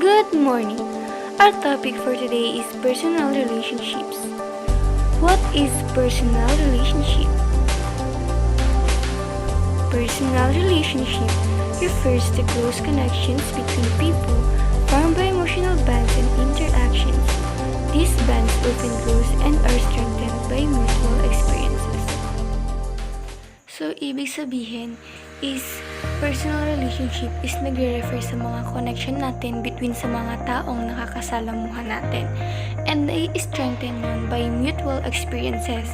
Good morning. Our topic for today is personal relationships. What is personal relationship? Personal relationship refers to close connections between people formed by emotional bonds and interactions. These bonds often grow and are strengthened by mutual experiences. So, ibig sabihin is personal relationship is nagre-refer sa mga connection natin between sa mga taong nakakasalamuhan natin. And i-strengthen yun by mutual experiences.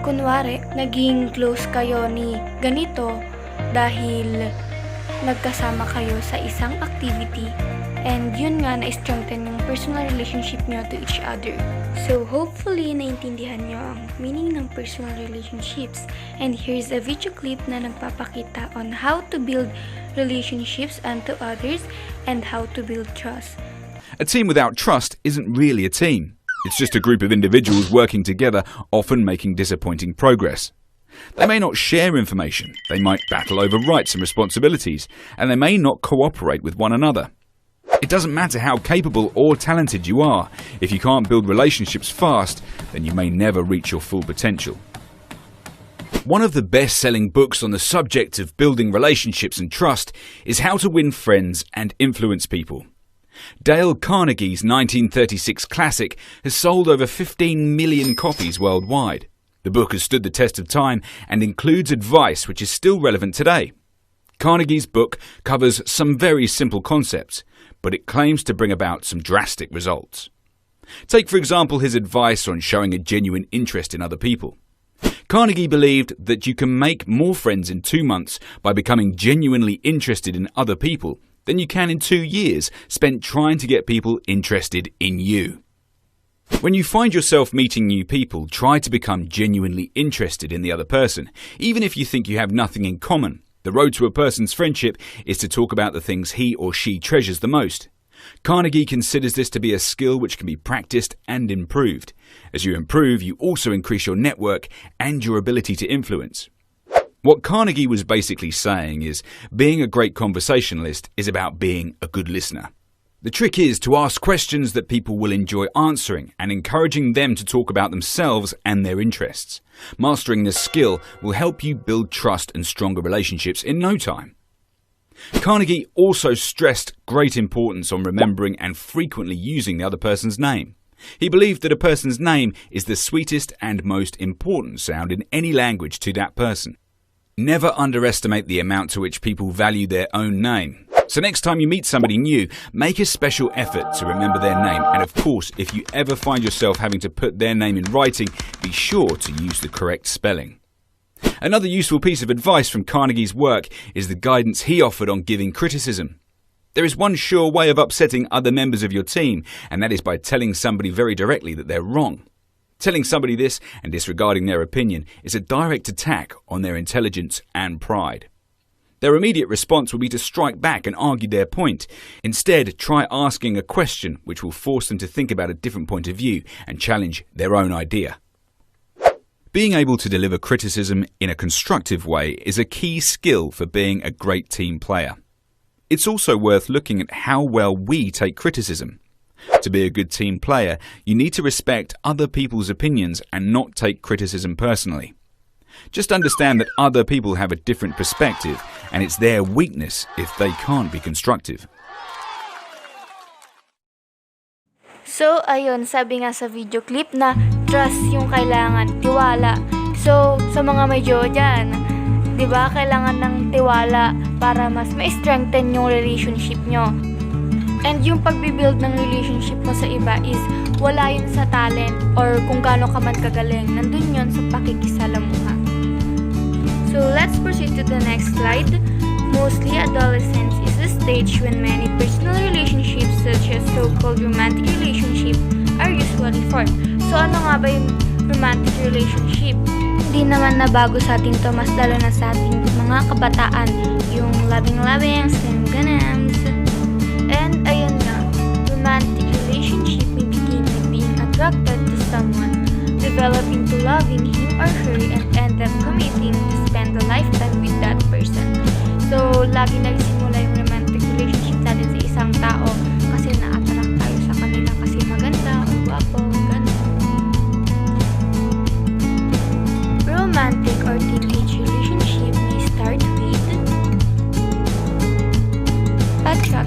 Kunwari, naging close kayo ni ganito dahil nagkasama kayo sa isang activity. And yun nga na-strengthen yung personal relationship nyo to each other. So hopefully naintindihan nyo ang meaning ng personal relationships. And here's a video clip na nagpapakita on how to build relationships unto others and how to build trust. A team without trust isn't really a team. It's just a group of individuals working together, often making disappointing progress. They may not share information, they might battle over rights and responsibilities, and they may not cooperate with one another. It doesn't matter how capable or talented you are. If you can't build relationships fast, then you may never reach your full potential. One of the best-selling books on the subject of building relationships and trust is How to Win Friends and Influence People. Dale Carnegie's 1936 classic has sold over 15 million copies worldwide. The book has stood the test of time and includes advice which is still relevant today. Carnegie's book covers some very simple concepts, but it claims to bring about some drastic results. Take, for example, his advice on showing a genuine interest in other people. Carnegie believed that you can make more friends in 2 months by becoming genuinely interested in other people than you can in 2 years spent trying to get people interested in you. When you find yourself meeting new people, try to become genuinely interested in the other person, even if you think you have nothing in common. The road to a person's friendship is to talk about the things he or she treasures the most. Carnegie considers this to be a skill which can be practiced and improved. As you improve, you also increase your network and your ability to influence. What Carnegie was basically saying is being a great conversationalist is about being a good listener. The trick is to ask questions that people will enjoy answering and encouraging them to talk about themselves and their interests. Mastering this skill will help you build trust and stronger relationships in no time. Carnegie also stressed great importance on remembering and frequently using the other person's name. He believed that a person's name is the sweetest and most important sound in any language to that person. Never underestimate the amount to which people value their own name. So next time you meet somebody new, make a special effort to remember their name. And of course, if you ever find yourself having to put their name in writing, be sure to use the correct spelling. Another useful piece of advice from Carnegie's work is the guidance he offered on giving criticism. There is one sure way of upsetting other members of your team, and that is by telling somebody very directly that they're wrong. Telling somebody this and disregarding their opinion is a direct attack on their intelligence and pride. Their immediate response will be to strike back and argue their point. Instead, try asking a question which will force them to think about a different point of view and challenge their own idea. Being able to deliver criticism in a constructive way is a key skill for being a great team player. It's also worth looking at how well we take criticism. To be a good team player, you need to respect other people's opinions and not take criticism personally. Just understand that other people have a different perspective and it's their weakness if they can't be constructive. So, ayun, sabi nga sa video clip na trust yung kailangan, tiwala. So, sa mga may jowa dyan, di ba, kailangan ng tiwala para mas ma-strengthen yung relationship nyo. And yung pagbibuild ng relationship mo sa iba is wala yun sa talent or kung gaano ka man kagaling. Nandun yun sa pakikisalamuha. So let's proceed to the next slide. Mostly adolescence is the stage when many personal relationships such as so-called romantic relationship are usually formed. So ano nga ba yung romantic relationship? Hindi naman na bago sa ating to, mas lalo na sa ating mga kabataan. Yung loving-loving, ganams. And ayun nga, romantic relationship may begin with being attracted to someone, develop into loving him or her, and end up committing to spend a lifetime with that person. So, lagi nagsimula yung romantic relationship natin sa isang tao kasi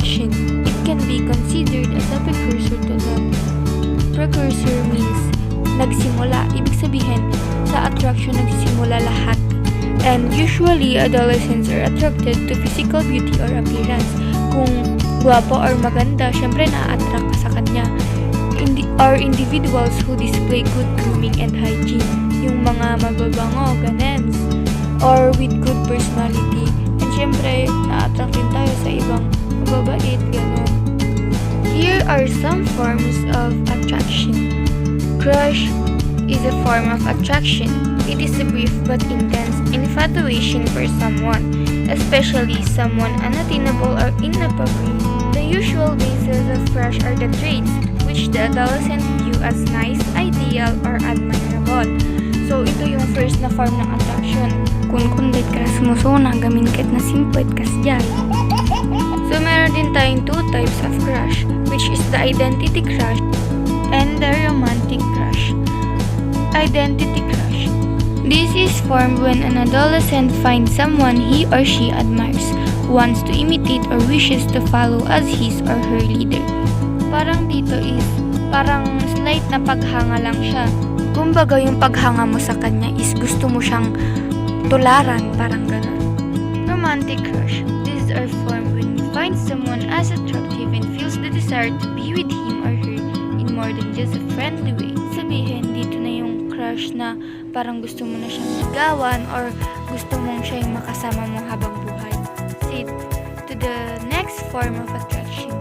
attraction. It can be considered as a precursor to love. Precursor means nagsimula. Ibig sabihin, sa attraction nagsimula lahat. And usually, adolescents are attracted to physical beauty or appearance. Kung guwapo or maganda, syempre na-attract ka sa kanya. Or individuals who display good grooming and hygiene. Yung mga mababango, ganens. Or with good personality. And syempre, na-attract din tayo sa ibang mababait, gano'n. Here are some forms of attraction. Crush is a form of attraction. It is a brief but intense infatuation for someone, especially someone unattainable or inappropriate. The usual basis of crush are the traits which the adolescent view as nice, ideal, or admirable. So, ito yung first na form ng attraction. Kung kundit ka sumusuna, gamin kahit na simpwet kas dyan. So, meron din tayong two types of crush, which is the identity crush and the romantic crush. Identity crush. This is formed when an adolescent finds someone he or she admires, wants to imitate or wishes to follow as his or her leader. Parang dito is, parang slight na paghanga lang siya. Kumbaga yung paghanga mo sa kanya is gusto mo siyang tularan, parang gano'n. Romantic crush. These are formed when you find someone as attractive and feels the desire to be with him or her in more than just a friendly way. Sabihin, dito na yung crush na parang gusto mo na siyang ligawan or gusto mong siya yung makasama mo habang buhay. See, to the next form of attraction.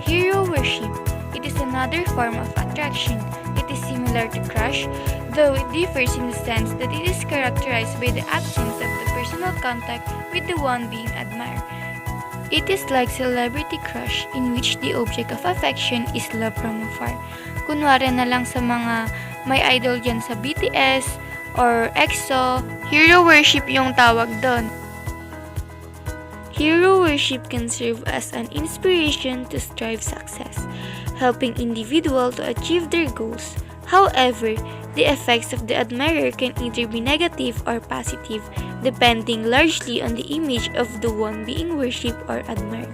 Hero worship. It is another form of attraction. It is similar to crush, though it differs in the sense that it is characterized by the absence of the personal contact with the one being admired. It is like celebrity crush in which the object of affection is love from afar. Kunwari na lang sa mga may idol dyan sa BTS or EXO, hero worship yung tawag doon. Hero worship can serve as an inspiration to strive success, helping individual to achieve their goals. However, the effects of the admirer can either be negative or positive, depending largely on the image of the one being worshipped or admired.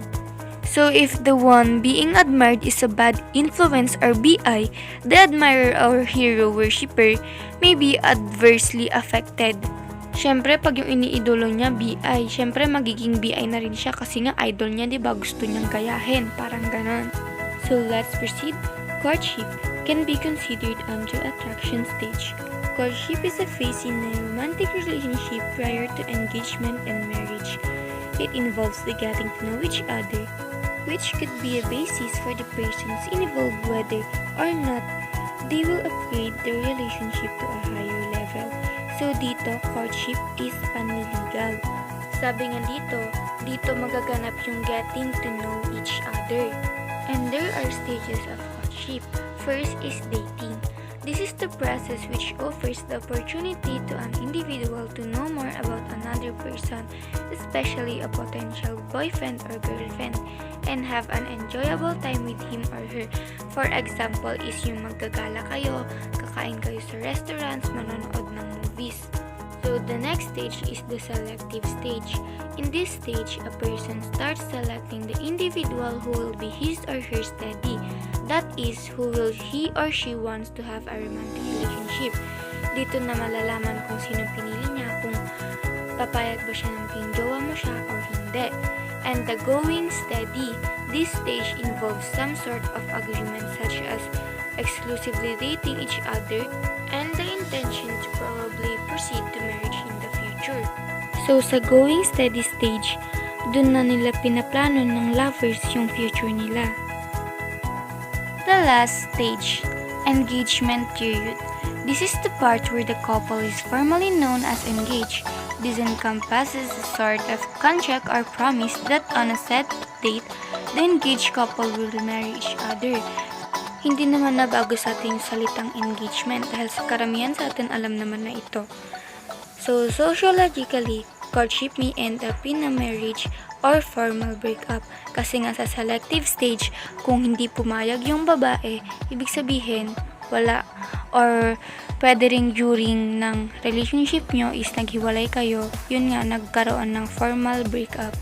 So if the one being admired is a bad influence or BI, the admirer or hero worshipper may be adversely affected. Syempre, pag yung iniidolo niya, BI, syempre magiging BI na rin siya kasi nga idol niya, diba? Gusto niyang gayahin, parang ganon. So, let's proceed. Courtship can be considered under attraction stage. Courtship is a phase in a romantic relationship prior to engagement and marriage. It involves the getting to know each other, which could be a basis for the persons involved whether or not they will upgrade their relationship to a higher level. So dito, courtship is panliligaw. Sabi nga dito magaganap yung getting to know each other. And there are stages of courtship. First is dating. This is the process which offers the opportunity to an individual to know more about another person, especially a potential boyfriend or girlfriend, and have an enjoyable time with him or her. For example is yung magkagala kayo, kakain kayo sa restaurants, manonood ng movies. So the next stage is the selective stage. In this stage, a person starts selecting the individual who will be his or her steady. That is, who will he or she wants to have a romantic relationship. Dito na malalaman kung sino pinili niya, kung papayag ba siya ng maging jowa mo siya or hindi. And the going steady. This stage involves some sort of agreement such as exclusively dating each other and the intention to probably proceed to marriage in the future. So sa going steady stage, dun na nila pinaplano ng lovers yung future nila. The last stage, engagement period. This is the part where the couple is formally known as engaged. This encompasses a sort of contract or promise that on a set date, the engaged couple will marry each other. Hindi naman na bago sa ating salitang engagement dahil sa karamihan sa atin alam naman na ito. So, sociologically, courtship may end up in a marriage or formal breakup. Kasi nga sa selective stage, kung hindi pumayag yung babae, ibig sabihin, wala. Or pwede rin during ng relationship nyo is naghiwalay kayo, yun nga, nagkaroon ng formal breakup.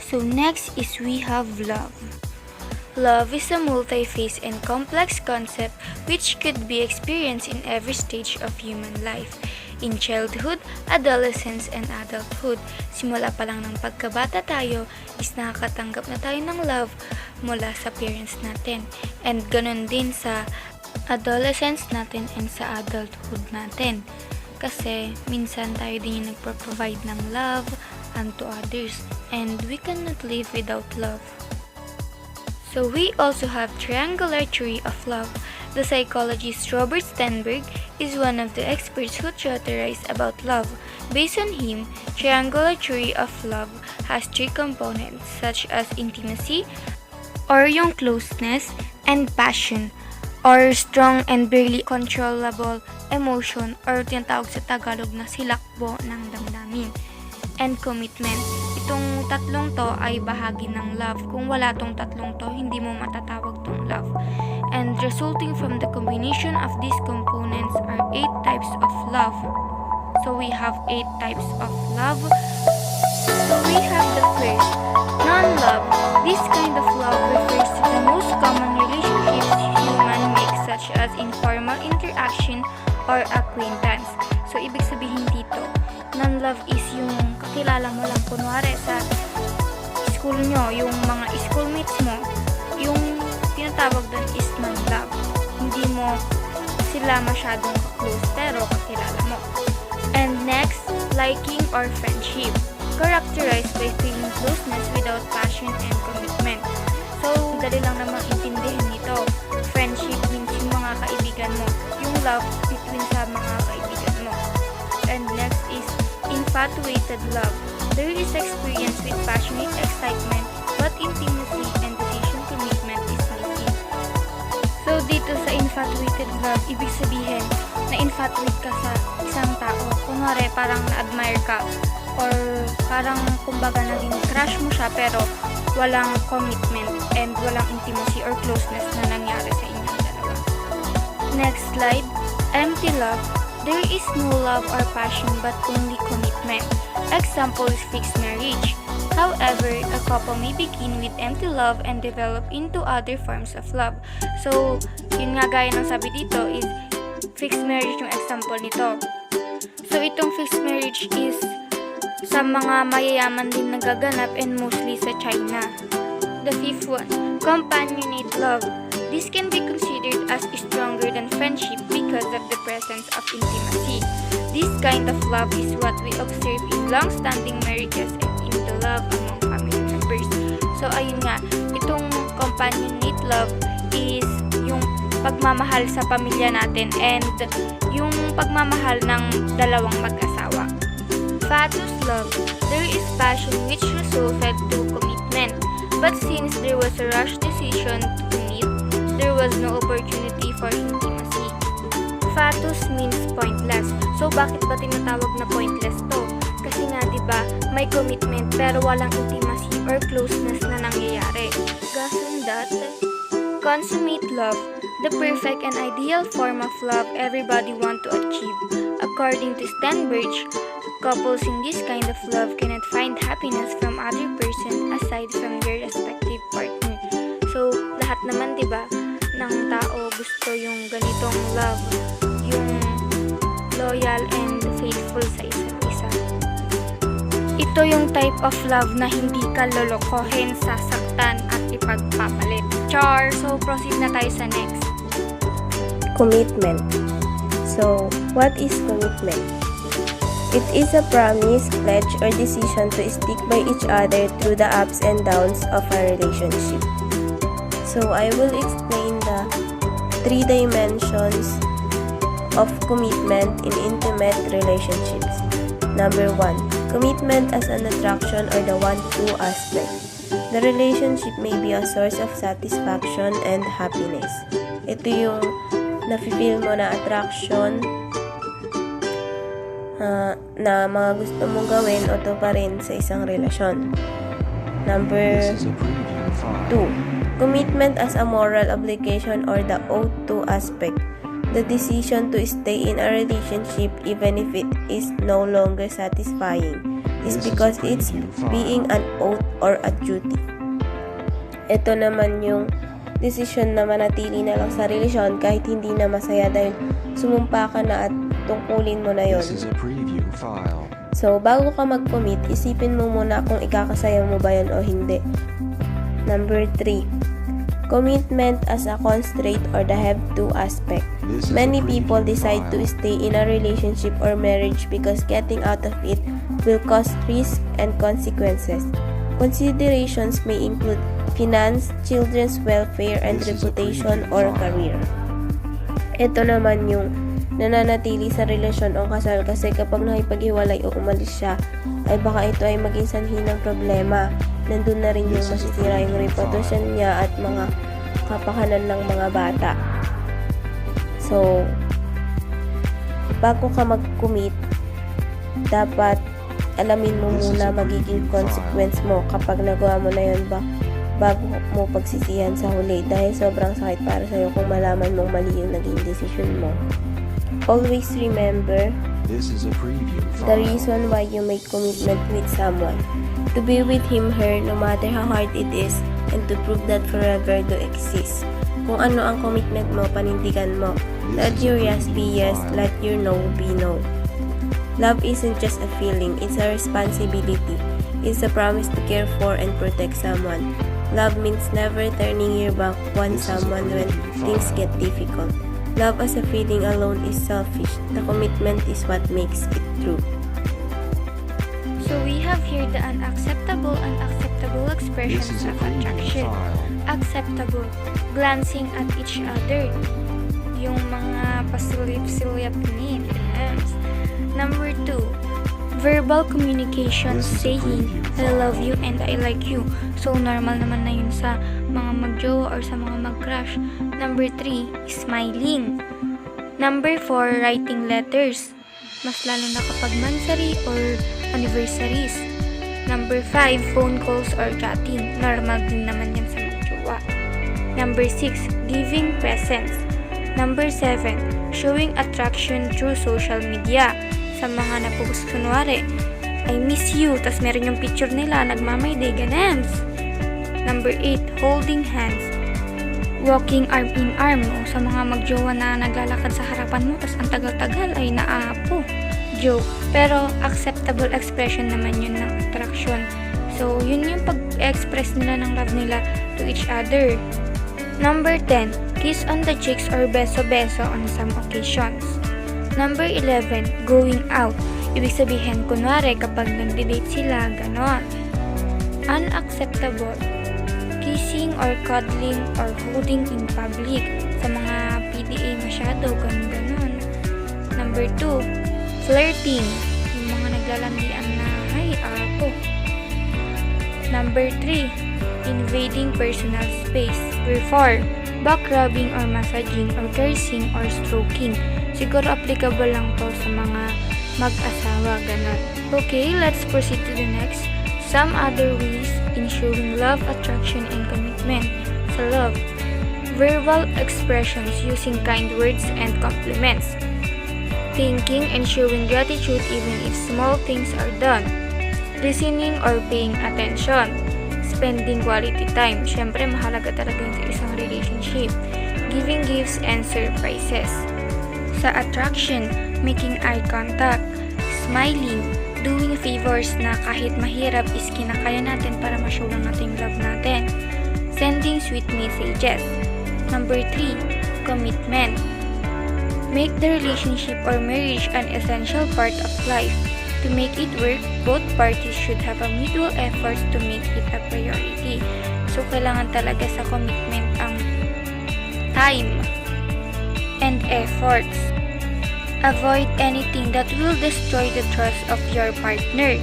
So next is we have love. Love is a multi-phase and complex concept which could be experienced in every stage of human life. In childhood, adolescence, and adulthood, simula pa lang ng pagkabata tayo is nakakatanggap na tayo ng love mula sa parents natin. And ganun din sa adolescence natin and sa adulthood natin. Kasi minsan tayo din yung nagpro-provide ng love unto others, and we cannot live without love. So we also have triangular theory of love. The psychologist Robert Sternberg is one of the experts who theorized about love. Based on him, triangular theory of love has three components such as intimacy, or yung closeness, and passion, or strong and barely controllable emotion, or tinatawag sa Tagalog na silakbo ng damdamin, and commitment. Itong tatlong to ay bahagi ng love. Kung wala tong tatlong to, hindi mo matatawag tong love. And resulting from the combination of these components are 8 types of love. So we have 8 types of love. So we have the first, non-love. This kind of love refers to the most common relationships human make, such as informal interaction or acquaintance. So ibig sabihin dito, non-love is yung kakilala mo lang, kunwari sa school nyo, yung mga schoolmates mo, yung tinatawag doon is non-love. Hindi mo sila masyadong close pero kakilala mo. And next, liking or friendship, characterized by feeling closeness without passion and commitment. So, dali lang namang intindihin nito. Friendship means yung mga kaibigan mo, yung love between sa mga kaibigan mo. And next is infatuated love. There is experience with passionate excitement, but intimacy and decision commitment is missing. So dito sa infatuated love, ibig sabihin na infatuate ka sa isang tao. Kunwari parang na-admire ka or parang kumbaga naging crush mo siya pero walang commitment and walang intimacy or closeness na nangyari sa inyong dalawa. Next slide, empty love. There is no love or passion but only commitment. Example is fixed marriage. However, a couple may begin with empty love and develop into other forms of love. So, yun nga gaya ng sabi dito is fixed marriage yung example nito. So, itong fixed marriage is sa mga mayayaman din nagaganap and mostly sa China. The fifth one, companionate love. This can be considered as stronger than friendship because of the presence of intimacy. This kind of love is what we observe in long-standing marriages and in the love among family members. So ayun nga, itong companionate love is yung pagmamahal sa pamilya natin and yung pagmamahal ng dalawang mag-asawa. Fatuous love. There is passion which resulted to commitment. But since there was a rash decision to meet, there was no opportunity for intimacy. Fatuous means pointless. So bakit ba tinatawag na pointless to? Kasi nga 'di ba, may commitment pero walang intimacy or closeness na nangyayari. Gason that, consummate love, the perfect and ideal form of love everybody want to achieve. According to Sternberg, couples in this kind of love cannot find happiness from other person aside from their respective partner. So, lahat naman 'di ba ng tao gusto yung ganitong love, yung loyal and faithful sa isa't isa. Ito yung type of love na hindi ka lolokohin, sasaktan at ipagpapalit. Char! So, proceed na tayo sa next. Commitment. So, what is commitment? It is a promise, pledge, or decision to stick by each other through the ups and downs of a relationship. So, I will explain the 3 dimensions of commitment in intimate relationships. Number 1, commitment as an attraction or the 1-2 aspect. The relationship may be a source of satisfaction and happiness. Ito yung nafe-feel mo na attraction na mga gusto mong gawin o to pa rin sa isang relasyon. Number 2, commitment as a moral obligation or the oath to aspect. The decision to stay in a relationship even if it is no longer satisfying. is because it's being an oath or a duty. Ito naman yung desisyon na manatili na lang sa relasyon kahit hindi na masaya dahil sumumpa ka na at tungkulin mo na yon. This is a preview file. So, bago ka mag-commit, isipin mo muna kung ikakasaya mo ba yan o hindi. Number 3. Commitment as a constraint or the have-to aspect. This is Many a people preview decide to file. stay in a relationship or marriage because getting out of it will cause risk and consequences. Considerations may include finance, children's welfare, and This is a reputation preview or file. career. Ito naman yung nananatili sa relasyon o kasal kasi kapag nakipaghiwalay o umalis siya, ay baka ito ay maging sanhi ng problema. Nandun na rin yung This is a masisira yung preview reputasyon niya at mga kapakanan ng mga bata. So, bago ka mag-commit, dapat alamin mo This is muna a magiging preview consequence mo kapag nagawa mo na yun bago mo pagsisihan sa huli dahil sobrang sakit para sa'yo kung malaman mong mali yung naging decision mo. Always remember This is a preview the file. reason why you make commitment with someone. To be with him, her, no matter how hard it is, and to prove that forever do exist. Kung ano ang commitment mo, panindigan mo. Let your yes be yes, let your no be no. Love isn't just a feeling, it's a responsibility. It's a promise to care for and protect someone. Love means never turning your back on This is a someone when preview things file. get difficult. Love as a feeling alone is selfish. The commitment is what makes it true. So we have here the unacceptable expressions This is a of preview attraction. file. Acceptable, glancing at each other. Yung mga pasilip-silip ni Pinams. Number 2, verbal communication, This is a saying, preview I love file. you and I like you. So, normal naman na yun sa mga magjowa or sa mga mag-crush. Number 3, smiling. Number 4, writing letters. Mas lalo na kapag mansari or anniversaries. Number 5, phone calls or chatting. Normal din naman yan sa magjowa. Number 6, giving presents. Number 7, showing attraction through social media. Sa mga napopost kunwari, I miss you, tas meron yung picture nila, nagmamayday, ganams. Number 8, holding hands. Walking arm in arm, o sa mga magjowa na naglalakad sa harapan mo, tas ang tagal-tagal ay naapo. Joke. Pero acceptable expression naman yun ng attraction. So, yun yung pag-express nila ng love nila to each other. Number 10, kiss on the cheeks or beso-beso on some occasions. Number 11, going out. Ibig sabihin, kunwari kapag nagde-date sila, ganon. Unacceptable, kissing or cuddling or holding in public. Sa mga PDA masyado, ganon. Number 2, flirting. Yung mga naglalandian na, ay, apo. Number 3, invading personal space. Number 4, back rubbing or massaging or caressing or stroking. Siguro applicable lang to sa mga mag-asawa, ganon. Okay, let's proceed to the next. Some other ways in showing love, attraction, and commitment. Sa love, verbal expressions using kind words and compliments. Thinking and showing gratitude even if small things are done. Listening or paying attention. Spending quality time. Syempre, mahalaga talaga yun sa isang relationship. Giving gifts and surprises. Sa attraction, making eye contact. Smiling. Doing favors na kahit mahirap is kinakaya natin para ma-show lang natin yung love natin. Sending sweet messages. Number 3, commitment. Make the relationship or marriage an essential part of life. To make it work, both parties should have a mutual effort to make it a priority. So, kailangan talaga sa commitment ang time and efforts. Avoid anything that will destroy the trust of your partner.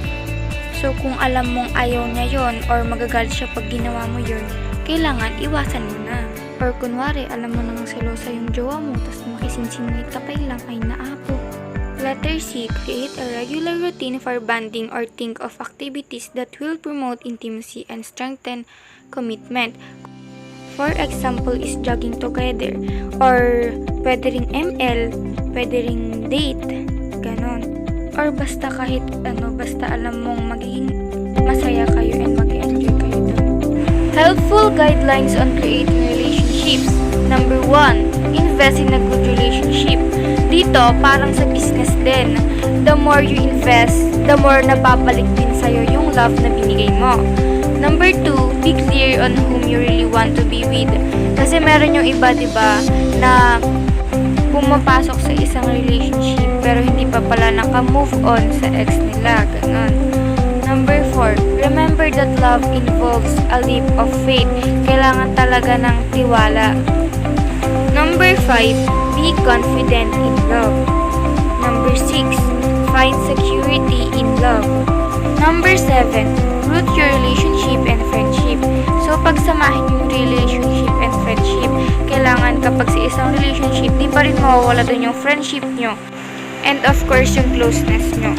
So, kung alam mong ayaw niya yon or magagalit siya pag ginawa mo yon, kailangan iwasan mo na. Or kunwari, alam mo nang selosa yung jowa mo, tapos makisinsinwit ka pa lang, ay naapo. Letter C, create a regular routine for bonding or think of activities that will promote intimacy and strengthen commitment. For example is jogging together, or pwede ring ML, pwede ring date, ganon. or basta kahit ano, basta alam mong magiging masaya kayo and mag-enjoy kayo dun. Helpful guidelines on creating relationships. Number 1, invest in a good relationship. Dito, parang sa business din. The more you invest, the more napapalik din sa'yo yung love na binigay mo. Number 2, be clear on whom you really want to be with. Kasi meron yung iba, diba, na pumapasok sa isang relationship pero hindi pa pala naka-move on sa ex nila. Ganon. Number 4, remember that love involves a leap of faith. Kailangan talaga ng tiwala. Number 5, be confident in love. Number 6, find security in love. Number 7, root your relationship and friendship. So, pagsamahin yung relationship and friendship, kailangan kapag sa isang relationship, di pa rin mawawala dun yung friendship nyo. And of course, yung closeness nyo.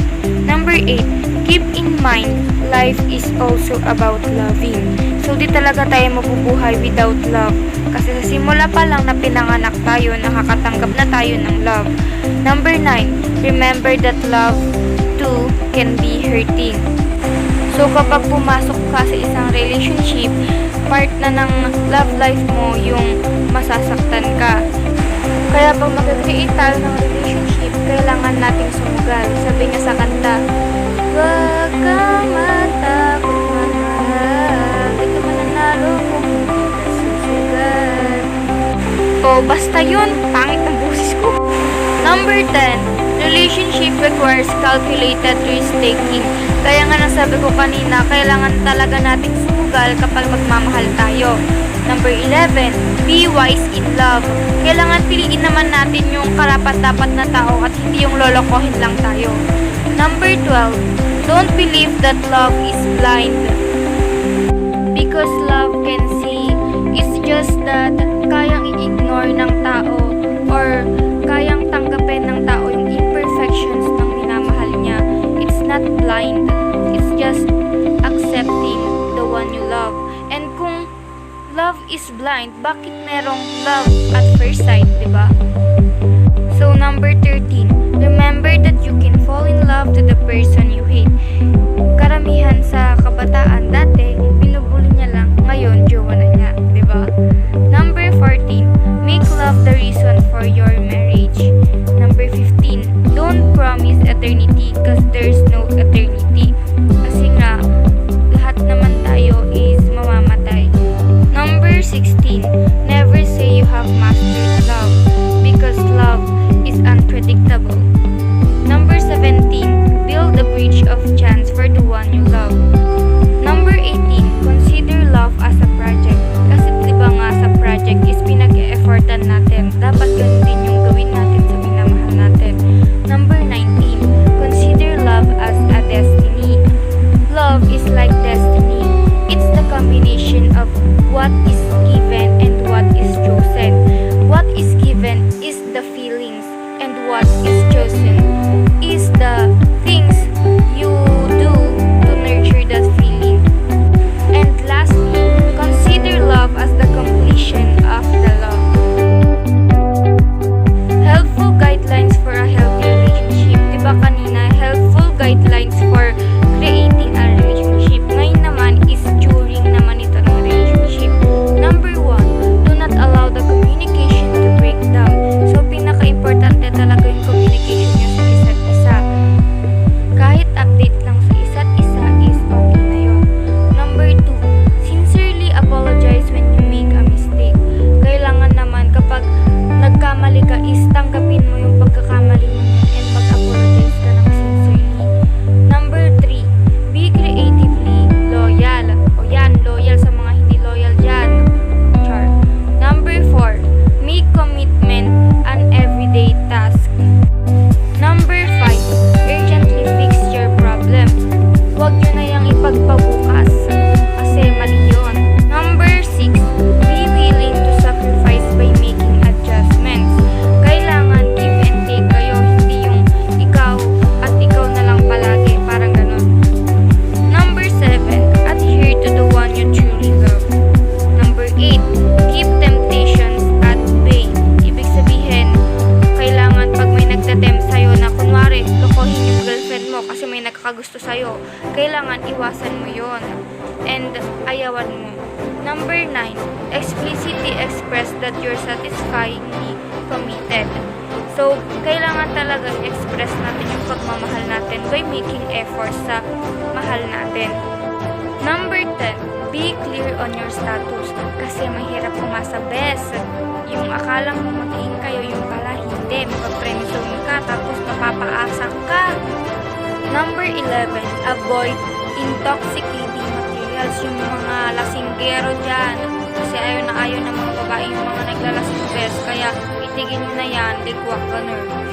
Number 8, keep in mind, life is also about loving. So, di talaga tayo mabubuhay without love. Kasi sa simula pa lang na pinanganak tayo, nakakatanggap na tayo ng love. Number 9, remember that love too can be hurting. So, kapag pumasok ka sa isang relationship, part na ng love life mo yung masasaktan ka. Kaya pag mag-create tayo ng relationship, kailangan nating sumugal. Sabi nga sa kanta, huwag kang matakot mahal, di ka mananalo kung hindi ka susugal. O basta yun, pangit ng boses ko. Number 10, relationship requires calculated risk-taking. Kaya nga nasabi ko kanina, kailangan talaga nating sumugal kapag magmamahal tayo. Number 11, be wise in love. Kailangan piliin naman natin yung karapat-dapat na tao at hindi yung lolokohin lang tayo. Number 12, don't believe that love is blind. Because love can see. It's just that kayang i-ignore ng tao or kayang tanggapin ng tao yung imperfections ng minamahal niya. It's not blind. It's just accepting the one you love. And kung love is blind, bakit merong love at first sight, di ba? So, number 13, remember that you can fall in love to the person you hate. Karamihan sa kabataan dati, binubuli niya lang, ngayon, jowa na niya, di ba? Number 14, make love the reason for your marriage. Number 15, don't promise eternity cause there's no eternity. Kasi nga, lahat naman tayo is mamamatay. Number 16, never say you have mastered love because love is unpredictable. Number 17, build a bridge of chance for the one you love. Number 18, consider love as a project. Kasi diba nga sa project is pinag-e-effortan natin. Dapat ganun din yung gawin natin sa minamahal natin. Number 19, consider love as a destiny. Love is like destiny. It's the combination of what is given and what is chosen. What is given is the feelings and what is chosen is the things you do to nurture that feeling. And lastly, consider love as the completion of the love. Helpful guidelines for a healthy relationship. Diba kanina, helpful guidelines for creating a relationship. Ngayon naman is during naman ito ng relationship. Number 9, explicitly express that you're satisfyingly committed. So, kailangan talaga i-express natin yung pagmamahal natin by making efforts sa mahal natin. Number 10, be clear on your status kasi mahirap pumasa best. Yung akala mo maging kayo, yung pala hindi. Magpapremisyon ka tapos mapapaasa ka. Number 11, avoid intoxicating materials. Yung mga lasinggero dyan. Kasi ayaw na mga babae yung mga naglalasing best. Kaya itigin nyo na yan, ligwak ka nervous.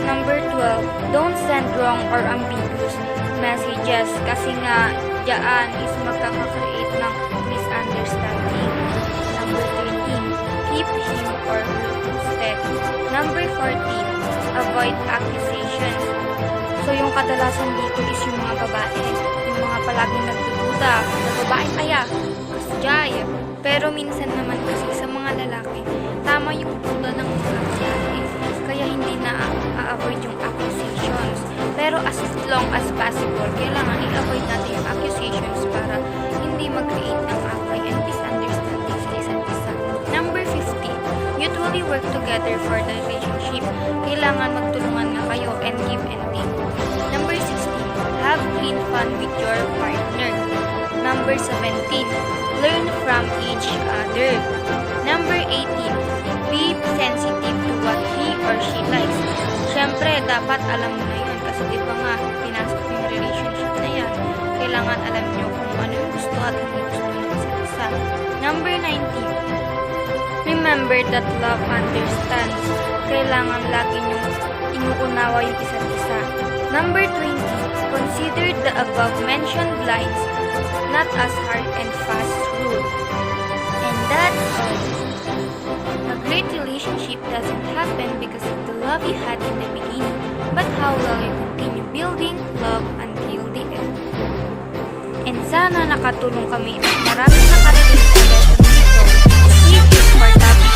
Number 12, don't send wrong or ambiguous messages. Kasi nga, dyan is magkaka-create ng misunderstanding. Number 13, keep him or her posted. Number 14, avoid accusations. So, yung kadalasan dito is yung mga babae. Yung mga palaging nagdududa. Na babae kaya? Kasjay. Pero minsan naman kasi sa mga lalaki, tama yung duda ng mga babae. Kaya hindi na a-avoid yung accusations. Pero as long as possible, kailangan i-avoid natin yung accusations para hindi mag-create ng away and misunderstanding sa isa't isa. Number 15, mutually work together for the relationship. Kailangan magtulungan nga kayo and give and take. Number 16, have clean fun with your partner. Number 17, learn from each other. Number 18, be sensitive to what he or she likes. Siyempre, dapat alam mo na yun kasi di ba nga, pinasok yung relationship na yan. Kailangan alam nyo kung ano yung gusto at hindi gusto ng isa't isa. Number 19, remember that love understands. Kailangan lagi nyo inuunawa yung isa't isa. Number 20, consider the above-mentioned lines not as hard and fast rule. And that's all. A great relationship doesn't happen because of the love you had in the beginning, but how well you continue building love until the end. And sana nakatulong kami at maraming nakarelate sa lesson nito. Keep it for topic